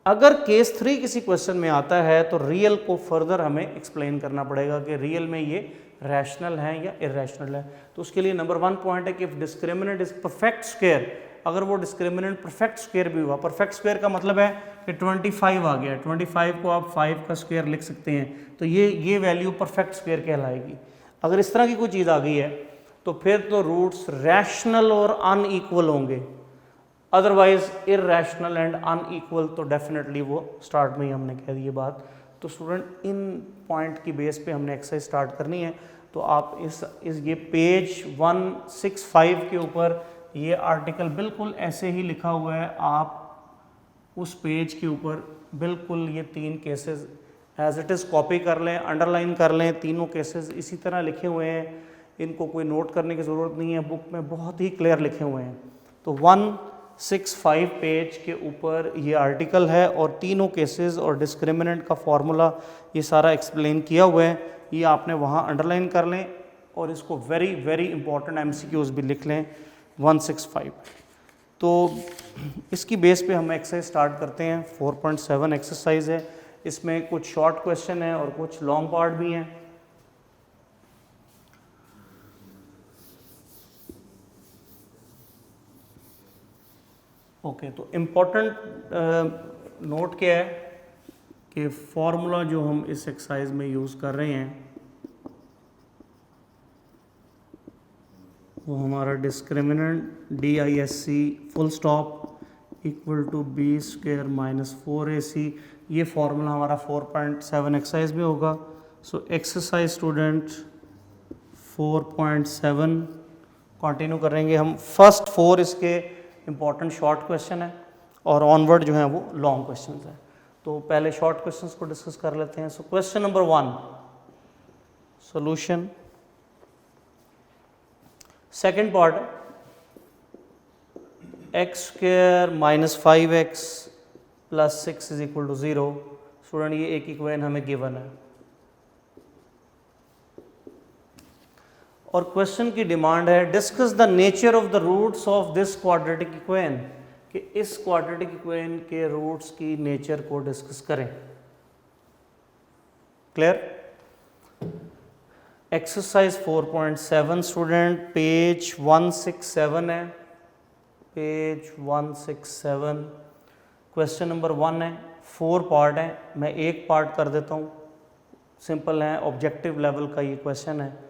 अगर केस 3 किसी क्वेश्चन में आता है तो रियल को फर्दर हमें एक्सप्लेन करना पड़ेगा कि रियल में ये रैशनल है या इरैशनल है. तो उसके लिए नंबर 1 पॉइंट है कि if discriminant is perfect square, अगर वो डिस्क्रिमिनेंट परफेक्ट स्क्वायर भी हुआ, परफेक्ट स्क्वायर का मतलब है कि 25 आ गया, 25 को आप 5 का स्क्वायर लिख सकते हैं, तो ये वैल्यू परफेक्ट स्क्वायर कहलाएगी. अगर इस तरह की कोई चीज़ आ गई है तो फिर तो रूट्स रैशनल और अनइक्वल होंगे, अदरवाइज इरैशनल एंड अनइक्वल. तो डेफिनेटली वो स्टार्ट में ही हमने कह दी ये बात. तो स्टूडेंट इन पॉइंट की बेस पे हमने एक्सरसाइज स्टार्ट करनी है. तो आप इस ये पेज 165 के ऊपर ये आर्टिकल बिल्कुल ऐसे ही लिखा हुआ है, आप उस पेज के ऊपर बिल्कुल ये 3 cases as it is copy कर लें, अंडरलाइन कर लें. तीनों केसेस इसी तरह लिखे हुए हैं. इनको कोई नोट करने की ज़रूरत नहीं है, बुक में बहुत ही क्लियर लिखे हुए हैं। तो 165 पेज के ऊपर ये आर्टिकल है और तीनों केसेस और डिस्क्रिमिनेंट का फॉर्मूला ये सारा एक्सप्लेन किया हुआ है। ये आपने वहाँ अंडरलाइन कर लें और इसको वेरी वेरी इंपॉर्टेंट MCQs भी लिख लें 165। तो इसकी बेस पे हम एक्सरसाइज स्टार्ट करते हैं। 4.7 एक्सरसाइज है, इसमें कुछ शॉर्ट क्वेश्चन है और कुछ लॉन्ग पार्ट भी हैं। ओके, तो इम्पोर्टेंट नोट क्या है कि फॉर्मूला जो हम इस एक्सरसाइज में यूज़ कर रहे हैं वो हमारा discriminant DISC full stop equal to B² - 4AC, ये फॉर्मूला हमारा 4.7 एक्सरसाइज में होगा। सो एक्सरसाइज स्टूडेंट 4.7 कंटिन्यू करेंगे हम। फर्स्ट 4 इसके इम्पॉर्टेंट शॉर्ट क्वेश्चन है और ऑनवर्ड जो है वो लॉन्ग क्वेश्चन है। तो पहले शॉर्ट क्वेश्चंस को डिस्कस कर लेते हैं। So question number 1, solution. Second part, x² - 5x + 6 = 0। Student ये एक इक्वेशन हमें गिवन है और क्वेश्चन की डिमांड है discuss the nature of the roots of this quadratic equation, कि इस क्वाड्रेटिक इक्वेशन के रूट्स की नेचर को डिस्कस करें। क्लियर? एक्सरसाइज 4.7 स्टूडेंट पेज 167 है, पेज 167। क्वेश्चन नंबर 1 है, 4 पार्ट है, मैं एक पार्ट कर देता हूँ, सिंपल है, ऑब्जेक्टिव लेवल का ये क्वेश्चन है।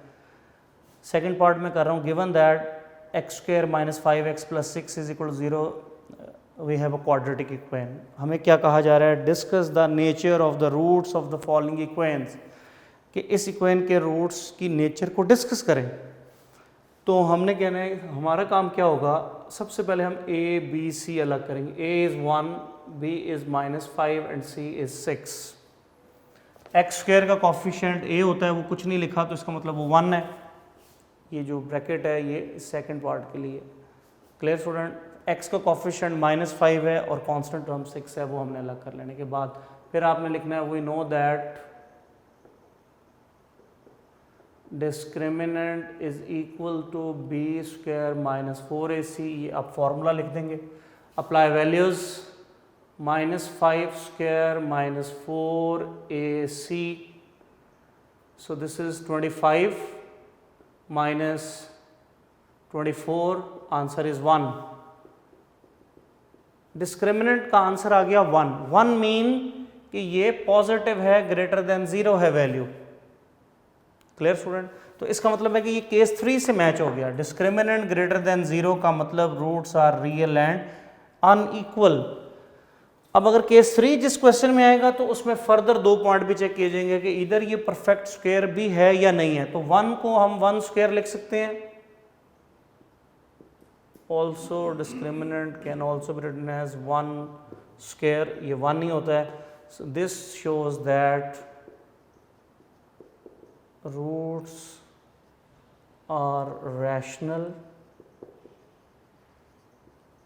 सेकेंड पार्ट में कर रहा हूँ, given that x² - 5x + 6 = 0 we have a quadratic equation. हमें क्या कहा जा रहा है? Discuss the nature of the roots of the following equations, कि इस इक्वेशन के रूट्स की नेचर को डिस्कस करें। तो हमने कहना है हमारा काम क्या होगा, सबसे पहले हम A, B, C अलग करेंगे। A is 1, B is -5 and C is 6। x² का कॉफिशिएंट A होता है, वो कुछ नहीं लिखा तो इसका मतलब वो 1 है। ये जो ब्रैकेट है ये सेकंड पार्ट के लिए। Clear student? x का कॉफिशिएंट -5 है और कांस्टेंट टर्म 6 है, वो हमने अलग कर लेने के बाद फिर आपने लिखना है we know that discriminant is equal to B² - 4AC। ये आप फॉर्मूला लिख देंगे। Apply values, -5² - 4AC, so this is 25 - 24, answer is 1। Discriminant का आंसर आ गया 1। 1 मीन कि ये पॉजिटिव है, ग्रेटर देन 0 है वैल्यू। Clear student? तो इसका मतलब है कि ये केस 3 से मैच हो गया। डिस्क्रिमिनेंट ग्रेटर देन 0 का मतलब roots are real and unequal. अब अगर केस 3 जिस क्वेश्चन में आएगा तो उसमें फर्दर 2 पॉइंट भी चेक किए जाएंगे कि इधर ये परफेक्ट स्क्वायर भी है या नहीं है। तो 1 को हम 1² लिख सकते हैं। Also discriminant can also be written as 1², ये 1 ही होता है। So this shows that roots are rational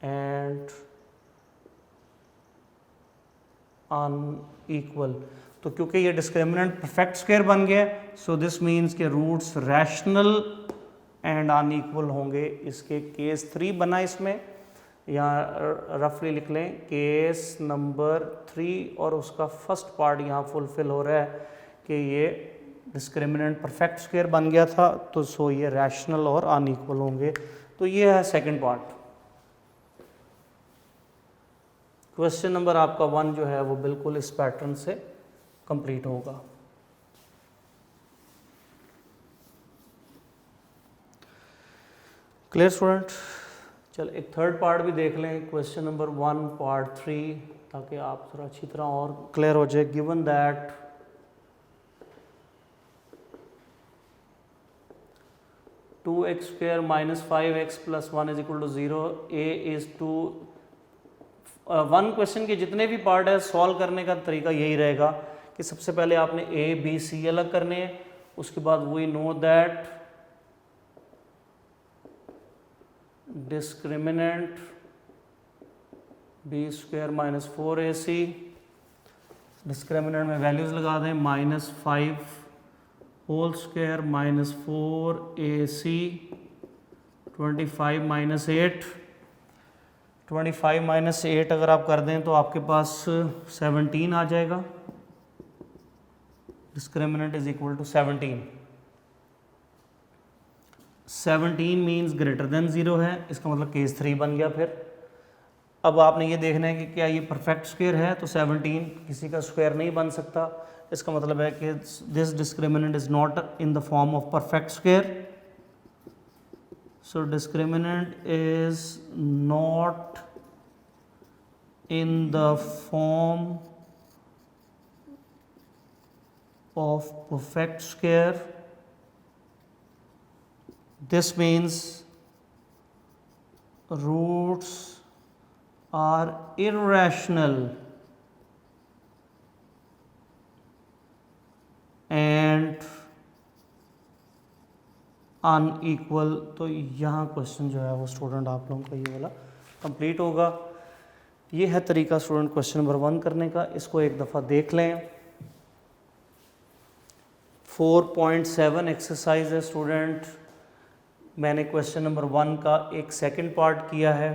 and unequal. तो क्योंकि ये डिस्क्रिमिनेंट परफेक्ट स्क्वायर बन गया, सो दिस मीन्स के रूट्स रैशनल एंड अनइक्वल होंगे। इसके केस 3 बना, इसमें यहाँ रफली लिख लें केस नंबर 3 और उसका फर्स्ट पार्ट यहाँ फुलफिल हो रहा है कि ये डिस्क्रिमिनेंट परफेक्ट स्क्वायर बन गया था, तो सो ये रैशनल और अनइक्वल होंगे। तो ये है सेकंड पार्ट। क्वेश्चन नंबर आपका 1 जो है वो बिल्कुल इस पैटर्न से कंप्लीट होगा। Clear student? चल एक थर्ड पार्ट भी देख लें, क्वेश्चन नंबर 1 पार्ट 3, ताकि आप थोड़ा अच्छी तरह और क्लियर हो जाए। Given that 2x² - 5x + 1 = 0, A is 2। 1 question के जितने भी पार्ट है सॉल्व करने का तरीका यही रहेगा कि सबसे पहले आपने A, B, C अलग करने हैं। उसके बाद we know that discriminant b square minus 4ac, discriminant में वैल्यूज़ लगा दें, -5 whole square minus 4ac, 25 minus 8, 25 minus 8 अगर आप कर दें तो आपके पास 17 आ जाएगा। Discriminant is equal to 17। 17 means greater than 0 है, इसका मतलब केस 3 बन गया। फिर अब आपने ये देखना है कि क्या ये परफेक्ट स्क्वायर है, तो 17 किसी का स्क्वायर नहीं बन सकता, इसका मतलब है कि this discriminant is not in the form of perfect square. So discriminant is not in the form of perfect square. This means roots are irrational and unequal। तो यहाँ क्वेश्चन जो है वो स्टूडेंट आप लोगों का ये वाला कंप्लीट होगा। ये है तरीका स्टूडेंट क्वेश्चन नंबर 1 करने का, इसको एक दफ़ा देख लें। 4.7 एक्सरसाइज है स्टूडेंट। मैंने क्वेश्चन नंबर 1 का एक सेकंड पार्ट किया है,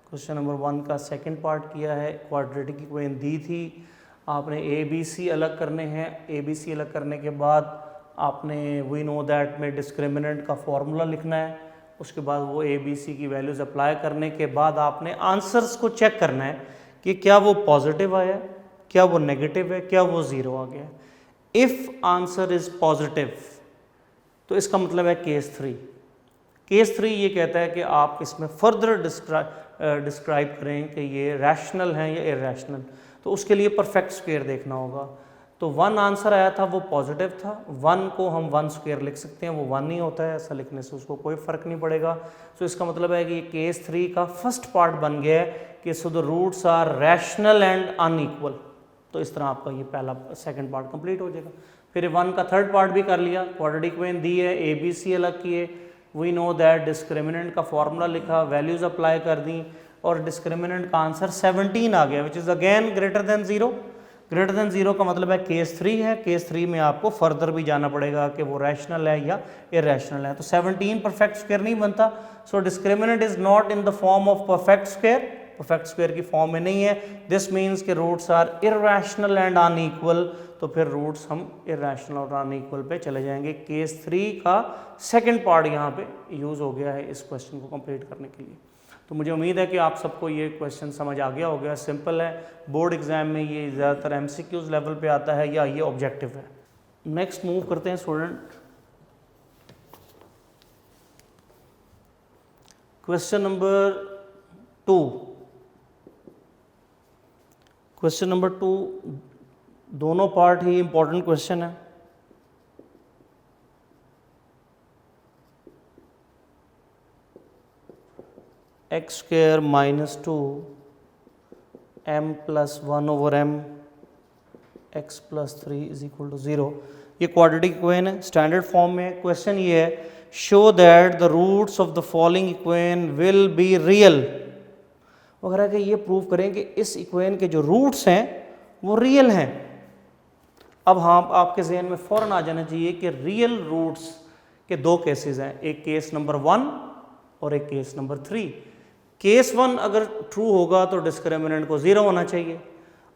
क्वेश्चन नंबर 1 का सेकंड पार्ट किया है। क्वाड्रेटिक इक्वेशन दी थी, आपने ए बी सी अलग करने हैं। ए बी सी अलग करने के बाद आपने वी नो दैट में डिस्क्रिमिनेंट का फॉर्मूला लिखना है। उसके बाद वो ए बी सी की वैल्यूज़ अप्लाई करने के बाद आपने आंसर्स को चेक करना है कि क्या वो पॉजिटिव आया, क्या वो नेगेटिव है, क्या वो ज़ीरो आ गया। इफ़ आंसर इज़ पॉजिटिव तो इसका मतलब है केस 3। केस 3 ये कहता है कि आप इसमें फर्दर डिस्क्राइब करें कि ये रैशनल है या इरैशनल। तो उसके लिए परफेक्ट स्क्वायर देखना होगा। तो 1 आंसर आया था वो पॉजिटिव था, 1 को हम 1 स्क्वायर लिख सकते हैं, वो 1 नहीं होता है, ऐसा लिखने से उसको कोई फ़र्क नहीं पड़ेगा। तो इसका मतलब है कि केस 3 का फर्स्ट पार्ट बन गया है कि so the roots are rational and unequal. तो इस तरह आपका ये पहला सेकंड पार्ट कंप्लीट हो जाएगा। फिर 1 का थर्ड पार्ट भी कर लिया, क्वाड्रेटिक इक्वेशन दी है, ए बी सी अलग किए, वी नो दैट डिस्क्रिमिनेंट का फॉर्मूला लिखा, वैल्यूज़ अप्लाई कर दी और डिस्क्रिमिनेंट का आंसर 17 आ गया, which is again greater than 0। Greater than 0 का मतलब है केस 3 है। केस 3 में आपको फर्दर भी जाना पड़ेगा कि वो रैशनल है या इरैशनल है। तो 17 परफेक्ट स्क्वायर नहीं बनता। So discriminant is not in the form of perfect square, perfect square की फॉर्म में नहीं है। दिस मीन्स के roots are irrational and unequal. तो फिर रूट्स हम इरैशनल और अनइक्वल पे चले जाएंगे। केस 3 का सेकेंड पार्ट यहाँ पे यूज़ हो गया है इस क्वेश्चन को कंप्लीट करने के लिए। तो मुझे उम्मीद है कि आप सबको ये क्वेश्चन समझ आ गया होगा। सिंपल है, बोर्ड एग्जाम में ये ज़्यादातर एमसीक्यूज लेवल पे आता है या ये ऑब्जेक्टिव है। नेक्स्ट मूव करते हैं student, question number 2। Question number 2 दोनों पार्ट ही इंपॉर्टेंट क्वेश्चन है। X square minus 2 m plus 1 over m x plus 3 is equal to 0। ये क्वाड्रेटिक इक्वेशन है, स्टैंडर्ड फॉर्म में। क्वेश्चन ये है, show that the roots of the following equation will be real. वगैरह कि ये प्रूव करें कि इस इक्वेशन के जो रूट्स हैं वो रियल हैं। अब हाँ, आपके जहन में फ़ौरन आ जाना चाहिए कि रियल रूट्स के 2 केसेस हैं, एक केस नंबर 1 और एक केस नंबर 3। केस 1 अगर ट्रू होगा तो डिस्क्रिमिनेंट को 0 होना चाहिए,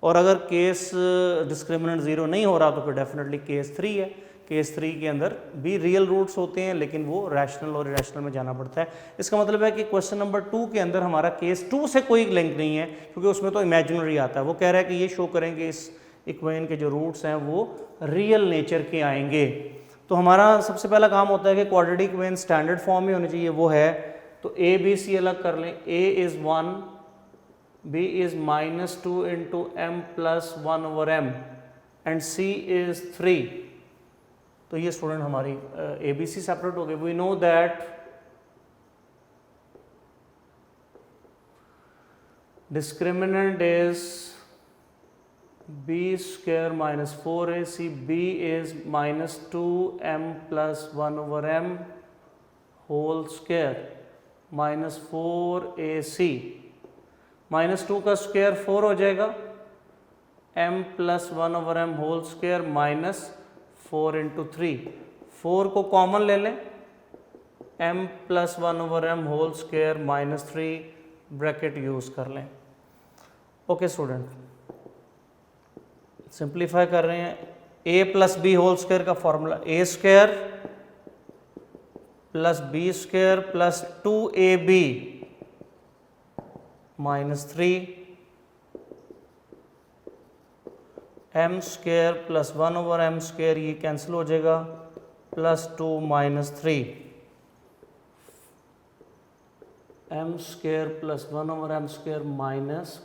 और अगर केस डिस्क्रिमिनेंट 0 नहीं हो रहा तो फिर डेफिनेटली केस 3 है। केस 3 के अंदर भी रियल रूट्स होते हैं, लेकिन वो रैशनल और इरैशनल में जाना पड़ता है। इसका मतलब है कि क्वेश्चन नंबर 2 के अंदर हमारा केस 2 से कोई लिंक नहीं है, क्योंकि उसमें तो इमेजिनरी आता है। वो कह रहा है कि ये शो करेंगे इस इक्वेशन के जो रूट्स हैं वो रियल नेचर के आएंगे। तो हमारा सबसे पहला काम होता है कि क्वाड्रेटिक इक्वेशन स्टैंडर्ड फॉर्म में होनी चाहिए, वो है तो ए बी सी अलग कर लें। A is 1, b is -2 into m plus 1 over m and c is 3। तो ये स्टूडेंट हमारी ए बी सी सेपरेट हो गए। We know that discriminant is b square minus 4ac, b is -2m plus 1 over m whole square -4ac, -2 का square 4 हो जाएगा, m + 1/m whole square -4 × 3, 4 को common ले लें, m + 1/m whole square -3 bracket use कर लें। ओके स्टूडेंट, सिंप्लीफाई कर रहे हैं, a + b होल स्क्वायर का formula a² + b² + 2ab -3 m² + 1/m², ये कैंसिल हो जाएगा, +2 -3 m² + 1/m²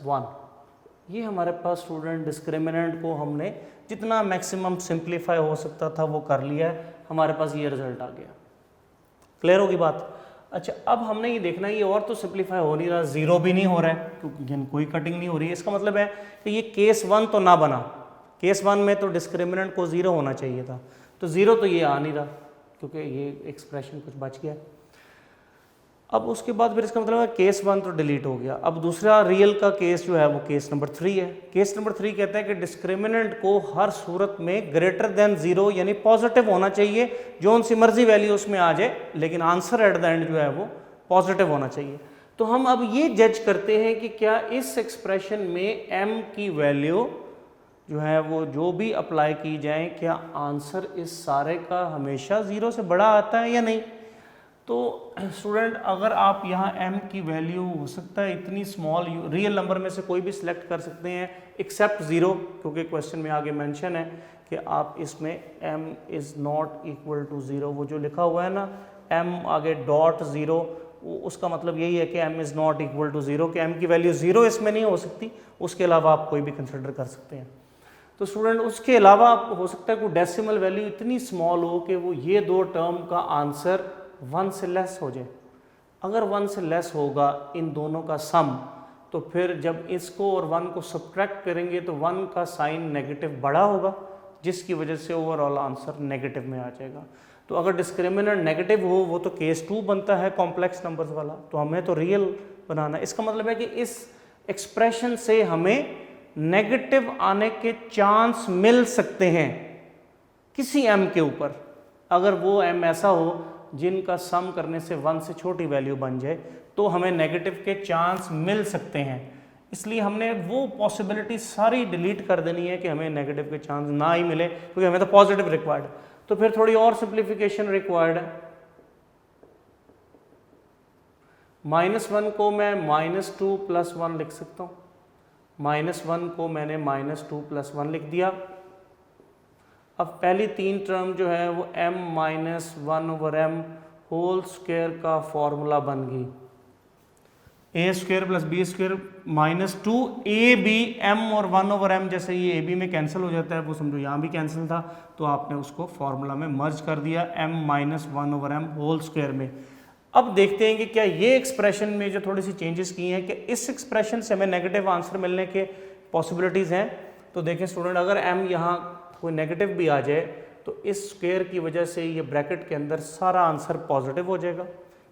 -1। ये हमारे पास स्टूडेंट डिस्क्रिमिनेंट को हमने जितना मैक्सिमम सिंप्लीफाई हो सकता था वो कर लिया है, हमारे पास ये रिजल्ट आ गया। क्लियर होगी बात? अच्छा, अब हमने ये देखना है, ये और तो सिंप्लीफाई हो नहीं रहा, जीरो भी नहीं हो रहा है क्योंकि कोई कटिंग नहीं हो रही है। इसका मतलब है कि ये केस 1 तो ना बना, केस 1 में तो डिस्क्रिमिनेंट को 0 होना चाहिए था, तो 0 तो ये आ नहीं रहा क्योंकि ये एक्सप्रेशन कुछ बच गया। अब उसके बाद फिर इसका मतलब है केस 1 तो डिलीट हो गया। अब दूसरा रियल का केस जो है वो केस नंबर 3 है। केस नंबर 3 कहता है कि डिस्क्रिमिनेंट को हर सूरत में ग्रेटर देन 0 यानी पॉजिटिव होना चाहिए, जो उनसी मर्जी वैल्यू उसमें आ जाए, लेकिन आंसर एट द एंड जो है वो पॉजिटिव होना चाहिए। तो हम अब ये जज करते हैं कि क्या इस एक्सप्रेशन में m की वैल्यू जो है वो जो भी अप्लाई की जाए, क्या आंसर इस सारे का हमेशा 0 से बड़ा आता है या नहीं। तो स्टूडेंट, अगर आप यहाँ m की वैल्यू हो सकता है इतनी स्मॉल, रियल नंबर में से कोई भी सिलेक्ट कर सकते हैं एक्सेप्ट 0, क्योंकि क्वेश्चन में आगे मेंशन है कि आप इसमें m is not equal to 0, वो जो लिखा हुआ है ना m आगे .0, उसका मतलब यही है कि m is not equal to 0, कि m की वैल्यू 0 इसमें नहीं हो सकती, उसके अलावा आप कोई भी कंसिडर कर सकते हैं। तो स्टूडेंट, उसके अलावा हो सकता है कोई डेसिमल वैल्यू इतनी स्मॉल हो कि वो ये दो टर्म का आंसर 1 से लेस हो जाए। अगर 1 से लेस होगा इन दोनों का सम, तो फिर जब इसको और 1 को सब्ट्रैक्ट करेंगे तो 1 का साइन नेगेटिव बड़ा होगा, जिसकी वजह से ओवरऑल आंसर नेगेटिव में आ जाएगा। तो अगर डिस्क्रिमिनेंट नेगेटिव हो, वो तो केस 2 बनता है कॉम्प्लेक्स नंबर्स वाला, तो हमें तो रियल बनाना है। इसका मतलब है कि इस एक्सप्रेशन से हमें नेगेटिव आने के चांस मिल सकते हैं किसी m के ऊपर, अगर वो m ऐसा हो जिनका सम करने से 1 से छोटी वैल्यू बन जाए, तो हमें नेगेटिव के चांस मिल सकते हैं। इसलिए हमने वो पॉसिबिलिटी सारी डिलीट कर देनी है कि हमें नेगेटिव के चांस ना ही मिले, क्योंकि हमें तो पॉजिटिव रिक्वायर्ड। तो फिर थोड़ी और सिंप्लीफिकेशन रिक्वायर्ड है। -1 को मैं -2 + 1 लिख सकता हूँ, -1 को मैंने -2 + 1 लिख दिया। अब पहली 3 टर्म जो है वो m - 1/m होल स्क्वायर का फॉर्मूला बन गई, a² + b² -2ab, m और 1/m, जैसे ये ab में कैंसिल हो जाता है, वो समझो यहाँ भी कैंसिल था, तो आपने उसको फॉर्मूला में मर्ज कर दिया m - 1/m होल स्क्वायर में। अब देखते हैं कि क्या ये एक्सप्रेशन में जो थोड़ी सी चेंजेस की हैं कि इस एक्सप्रेशन से हमें नेगेटिव आंसर मिलने के पॉसिबिलिटीज़ हैं। तो देखें स्टूडेंट, अगर m यहाँ कोई नेगेटिव भी आ जाए तो इस स्क्वायर की वजह से ये ब्रैकेट के अंदर सारा आंसर पॉजिटिव हो जाएगा,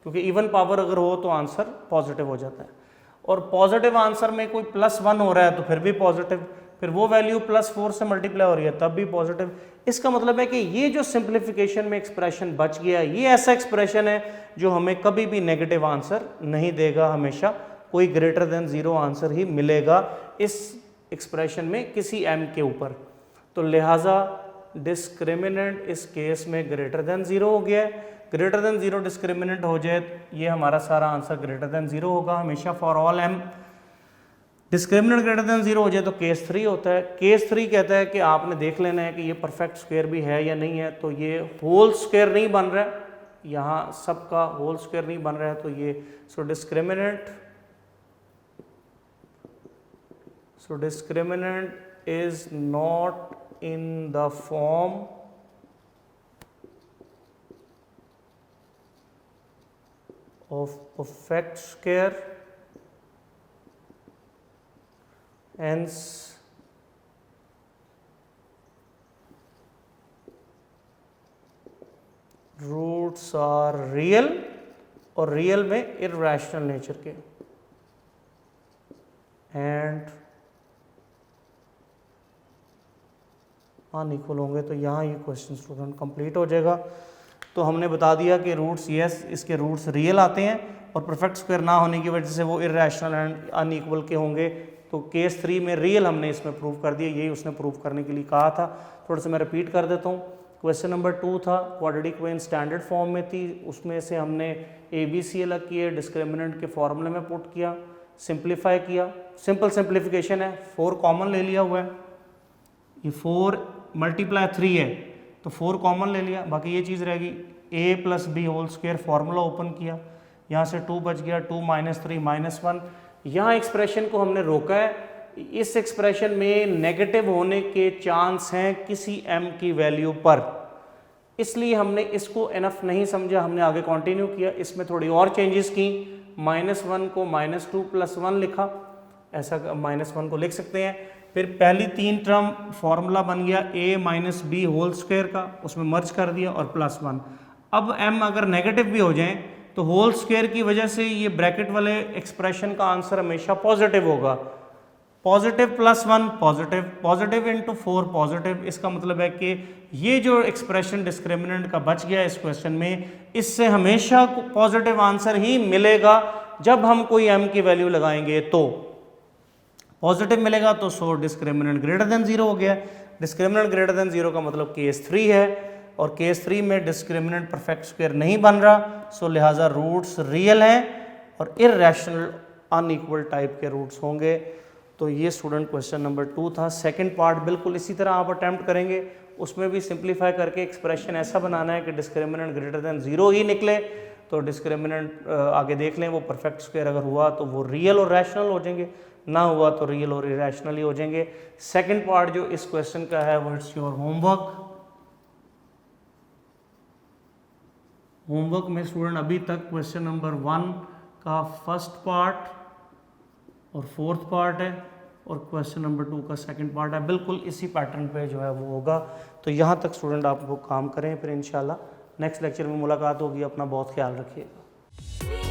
क्योंकि इवन पावर अगर हो तो आंसर पॉजिटिव हो जाता है। और पॉजिटिव आंसर में कोई +1 हो रहा है तो फिर भी पॉजिटिव, फिर वो वैल्यू +4 से मल्टीप्लाई हो रही है तब भी पॉजिटिव। इसका मतलब है कि ये जो सिंप्लीफिकेशन में एक्सप्रेशन बच गया, ये ऐसा एक्सप्रेशन है जो हमें कभी भी नेगेटिव आंसर नहीं देगा, हमेशा कोई ग्रेटर देन 0 आंसर ही मिलेगा इस एक्सप्रेशन में किसी m के ऊपर। तो लिहाजा डिस्क्रिमिनेंट इस केस में ग्रेटर देन 0 हो गया है। ग्रेटर देन 0 डिस्क्रिमिनेंट हो जाए, ये हमारा सारा आंसर ग्रेटर देन 0 होगा हमेशा for all m। Discriminant greater than 0 हो जाए तो केस 3 होता है। केस 3 कहता है कि आपने देख लेना है कि ये परफेक्ट स्क्वायर भी है या नहीं है। तो ये होल स्क्वायर नहीं बन रहा है, यहाँ सबका होल स्क्वायर नहीं बन रहा है, तो ये discriminant is not in the form of perfect square, hence roots are real और रियल में इररेशनल नेचर के, एंड अनइक्वल होंगे। तो यहाँ ये क्वेश्चन स्टूडेंट कंप्लीट हो जाएगा। तो हमने बता दिया कि रूट्स यस, इसके रूट्स रियल आते हैं और परफेक्ट स्क्वायर ना होने की वजह से वो इररेशनल एंड अनइक्वल के होंगे। तो केस 3 में रियल हमने इसमें प्रूव कर दिया, यही उसने प्रूव करने के लिए कहा था। थोड़ा सा मैं रिपीट कर देता हूँ। क्वेश्चन नंबर 2 था, quadratic way in standard form में थी, उसमें से हमने ABC अलग किए, डिस्क्रिमिनेंट के फॉर्मूले में पुट किया, सिंप्लीफाई किया। सिंपल सिंप्लीफिकेशन है, 4 कॉमन ले लिया हुआ है, ये 4 × 3 है तो 4 कॉमन ले लिया, बाकी ये चीज़ रहेगी a + b whole square, formula open किया, यहाँ से 2 बच गया, 2 - 3 -1। यहाँ एक्सप्रेशन को हमने रोका है, इस एक्सप्रेशन में नेगेटिव होने के चांस हैं किसी m की वैल्यू पर, इसलिए हमने इसको इनफ नहीं समझा, हमने आगे कंटिन्यू किया। इसमें थोड़ी और चेंजेस की, -1 को -2 + 1 लिखा, ऐसा -1 को लिख सकते हैं। फिर पहली 3 टर्म फॉर्मूला बन गया a - b होल स्क्वायर का, उसमें मर्ज कर दिया और +1। अब m अगर नेगेटिव भी हो जाए तो होल स्क्वायर की वजह से ये ब्रैकेट वाले एक्सप्रेशन का आंसर हमेशा पॉजिटिव होगा। Positive +1 positive, positive × 4 positive. इसका मतलब है कि ये जो एक्सप्रेशन डिस्क्रिमिनेंट का बच गया इस क्वेश्चन में, इससे हमेशा पॉजिटिव आंसर ही मिलेगा जब हम कोई m की वैल्यू लगाएंगे। तो पॉजिटिव मिलेगा तो सो डिस्क्रिमिनेंट ग्रेटर देन 0 हो गया। डिस्क्रिमिनेंट ग्रेटर देन 0 का मतलब केस 3 है, और केस 3 में डिस्क्रिमिनेंट परफेक्ट स्क्वायर नहीं बन रहा, सो लिहाजा रूट्स रियल हैं और इररेशनल अनइक्वल टाइप के रूट्स होंगे। तो ये स्टूडेंट क्वेश्चन नंबर 2 था। सेकंड पार्ट बिल्कुल इसी तरह आप अटेम्प्ट करेंगे, उसमें भी सिंप्लीफाई करके एक्सप्रेशन ऐसा बनाना है कि डिस्क्रिमिनेंट ग्रेटर देन 0 ही निकले। तो डिस्क्रिमिनेंट आगे देख लें, वो परफेक्ट स्क्वायर अगर हुआ तो वो रियल और रैशनल हो जाएंगे, ना हुआ तो रियल और इरेशनल ही हो जाएंगे। सेकंड पार्ट जो इस क्वेश्चन का है वो इट्स योर होमवर्क। होमवर्क में स्टूडेंट अभी तक क्वेश्चन नंबर 1 का फर्स्ट पार्ट और फोर्थ पार्ट है, और क्वेश्चन नंबर 2 का सेकंड पार्ट है। बिल्कुल इसी पैटर्न पे जो है वो होगा। तो यहाँ तक स्टूडेंट आप वो काम करें, फिर इंशाल्लाह नेक्स्ट लेक्चर में मुलाकात होगी। अपना बहुत ख्याल रखिएगा।